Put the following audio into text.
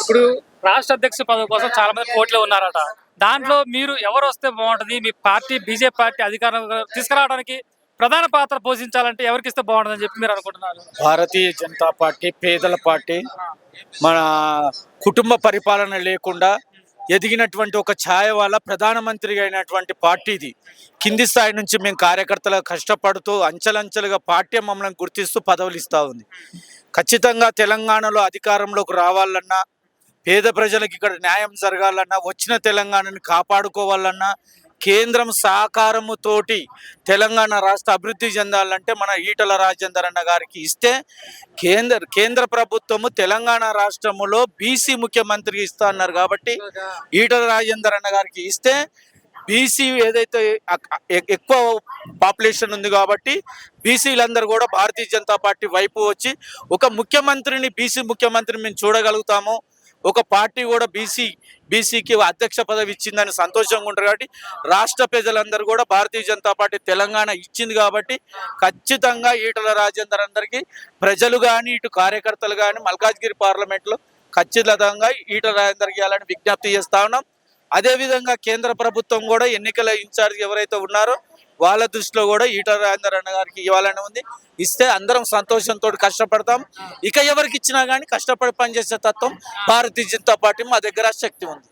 ఇప్పుడు రాష్ట్ర అధ్యక్ష పదవి కోసం చాలా మంది పోటీలో ఉన్నారట. దాంట్లో మీరు ఎవరు వస్తే బాగుంటది? మీ పార్టీ బీజేపీ పార్టీ అధికారం తీసుకురావడానికి ప్రధాన పాత్ర పోషించాలంటే ఎవరికిస్తే బాగుంటుందని చెప్పి మీరు అనుకుంటున్నారు? భారతీయ జనతా పార్టీ పేదల పార్టీ. మన కుటుంబ పరిపాలన లేకుండా ఎదిగినటువంటి ఒక ఛాయ వల్ల ప్రధానమంత్రిగా అయినటువంటి పార్టీ ఇది. కింది స్థాయి నుంచి మేము కార్యకర్తలు కష్టపడుతూ అంచెలంచెలుగా పార్టీ మమ్మల్ని గుర్తిస్తూ పదవులు ఇస్తూ ఉంది. ఖచ్చితంగా తెలంగాణలో అధికారంలోకి రావాలన్నా, పేద ప్రజలకు ఇక్కడ న్యాయం జరగాలన్నా, వచ్చిన తెలంగాణని కాపాడుకోవాలన్నా, కేంద్రం సహకారముతోటి తెలంగాణ రాష్ట్ర అభివృద్ధి చెందాలంటే మన ఈటల రాజేందర్ అన్న గారికి ఇస్తే, కేంద్ర ప్రభుత్వము తెలంగాణ రాష్ట్రములో బీసీ ముఖ్యమంత్రికి ఇస్తా అన్నారు కాబట్టి ఈటల రాజేందర్ అన్న గారికి ఇస్తే, బీసీ ఏదైతే ఎక్కువ పాపులేషన్ ఉంది కాబట్టి బీసీలందరూ కూడా భారతీయ జనతా పార్టీ వైపు వచ్చి ఒక ముఖ్యమంత్రిని, బీసీ ముఖ్యమంత్రిని మేము చూడగలుగుతాము. ఒక పార్టీ కూడా బీసీకి అధ్యక్ష పదవి ఇచ్చిందని సంతోషంగా ఉంటారు కాబట్టి రాష్ట్ర ప్రజలందరూ కూడా భారతీయ జనతా పార్టీ తెలంగాణ ఇచ్చింది కాబట్టి ఖచ్చితంగా ఈటల రాజేందర్ అందరికీ ప్రజలు కానీ, ఇటు కార్యకర్తలు కానీ మల్కాజ్గిరి పార్లమెంట్లో ఖచ్చితంగా ఈటల రాజేందర్కి ఇవ్వాలని విజ్ఞప్తి చేస్తా ఉన్నాం. అదేవిధంగా కేంద్ర ప్రభుత్వం కూడా ఎన్నికల ఇన్ఛార్జ్ ఎవరైతే ఉన్నారో వాళ్ళ దృష్టిలో కూడా ఈటల రాజేందర్ అన్న గారికి ఇవ్వాలని ఉంది. ఇస్తే అందరం సంతోషంతో కష్టపడతాం. ఇక ఎవరికి ఇచ్చినా కానీ కష్టపడి పనిచేసే తత్వం భారతీయ జనతా పార్టీ మా దగ్గర శక్తి ఉంది.